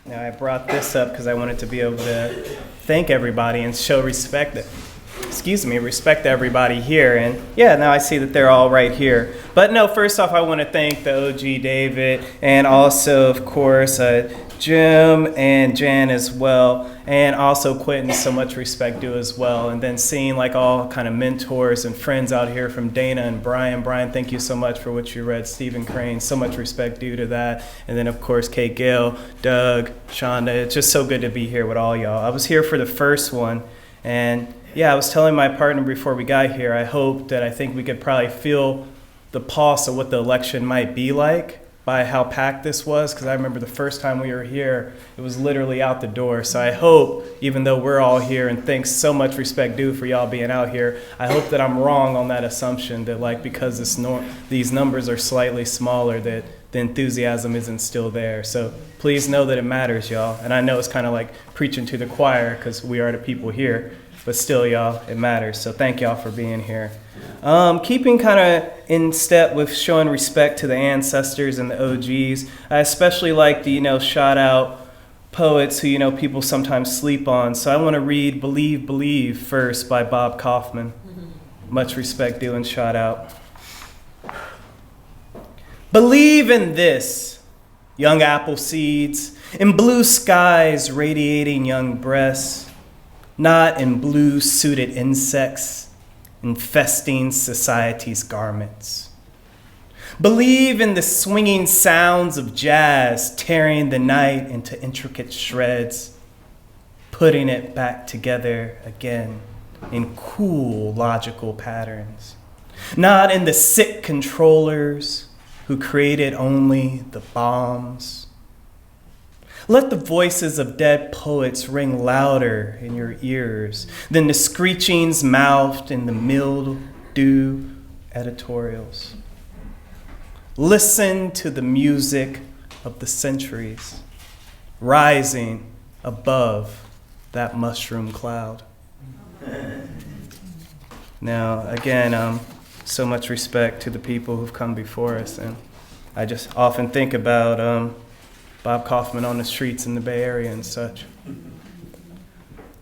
Now, I brought this up because I wanted to be able to thank everybody and show respect respect to everybody here. And yeah, now I see that they're all right here. But no, first off, I want to thank the OG David and also, of course, Jim and Jan as well. And also Quentin, so much respect due as well. And then seeing like all kind of mentors and friends out here from Dana and Brian. Brian, thank you so much for what you read. Stephen Crane, so much respect due to that. And then, of course, Kate Gale, Doug, Shonda. It's just so good to be here with all y'all. I was here for the first one. And yeah, I was telling my partner before we got here, I think we could probably feel the pulse of what the election might be like by how packed this was, because I remember the first time we were here, it was literally out the door. So I hope, even though we're all here, and thanks so much respect due for y'all being out here, I hope that I'm wrong on that assumption that like because these numbers are slightly smaller that the enthusiasm isn't still there. So please know that it matters, y'all. And I know it's kind of like preaching to the choir because we are the people here, but still, y'all, it matters. So thank y'all for being here. Keeping kind of in step with showing respect to the ancestors and the OGs, I especially like the, shout out poets who, people sometimes sleep on. So I want to read Believe, Believe first by Bob Kaufman. Much respect due and shout out. Believe in this, young apple seeds, in blue skies radiating young breasts, not in blue-suited insects infesting society's garments. Believe in the swinging sounds of jazz tearing the night into intricate shreds, putting it back together again in cool, logical patterns. Not in the sick controllers who created only the bombs. Let the voices of dead poets ring louder in your ears than the screechings mouthed in the mildew editorials. Listen to the music of the centuries rising above that mushroom cloud. Now, again, so much respect to the people who've come before us, and I just often think about Bob Kaufman on the streets in the Bay Area and such.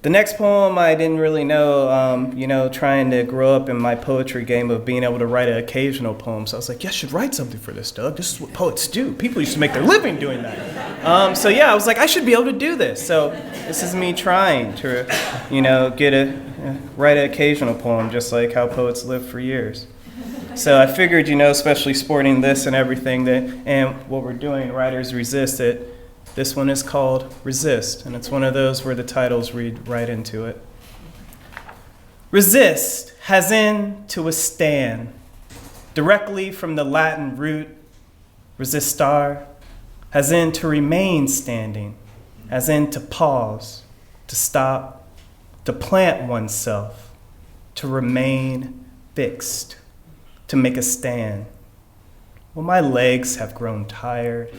The next poem I didn't really know, trying to grow up in my poetry game of being able to write an occasional poem. So I was like, yeah, I should write something for this, Doug. This is what poets do. People used to make their living doing that. I was like, I should be able to do this. So this is me trying to, write an occasional poem, just like how poets live for years. So I figured, especially sporting this and everything, and what we're doing, Writers Resist, it. This one is called Resist, and it's one of those where the titles read right into it. Resist has in to withstand, directly from the Latin root resistar, has in to remain standing, as in to pause, to stop, to plant oneself, to remain fixed, to make a stand. Well, my legs have grown tired,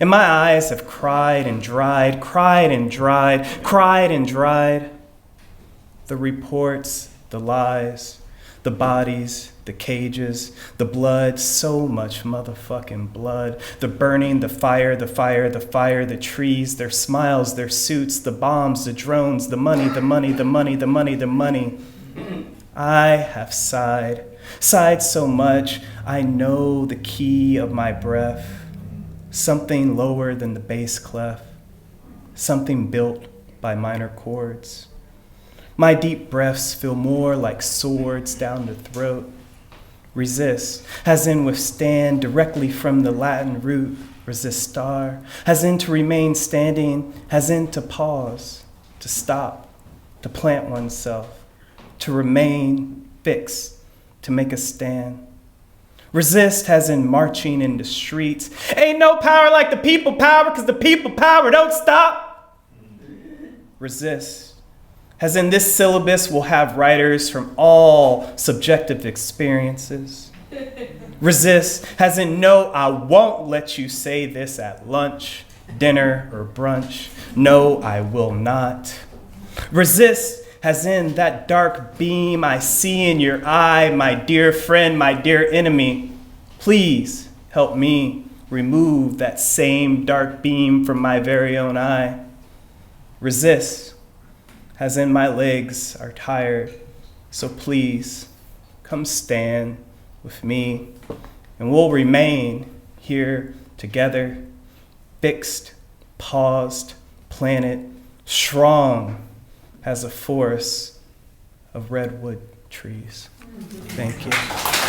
and my eyes have cried and dried, cried and dried, cried and dried. The reports, the lies, the bodies, the cages, the blood, so much motherfucking blood. The burning, the fire, the fire, the fire, the trees, their smiles, their suits, the bombs, the drones, the money, the money, the money, the money, the money. I have sighed so much, I know the key of my breath. Something lower than the bass clef, something built by minor chords. My deep breaths feel more like swords down the throat. Resist, as in withstand, directly from the Latin root resistar, as in to remain standing, as in to pause, to stop, to plant oneself, to remain fixed, to make a stand. Resist as in marching in the streets. Ain't no power like the people power, because the people power don't stop. Resist as in this syllabus will have writers from all subjective experiences. Resist as in no, I won't let you say this at lunch, dinner, or brunch. No, I will not. Resist as in that dark beam I see in your eye, my dear friend, my dear enemy. Please help me remove that same dark beam from my very own eye. Resist, as in my legs are tired, so please come stand with me, and we'll remain here together, fixed, paused, planted, strong as a forest of redwood trees. Thank you.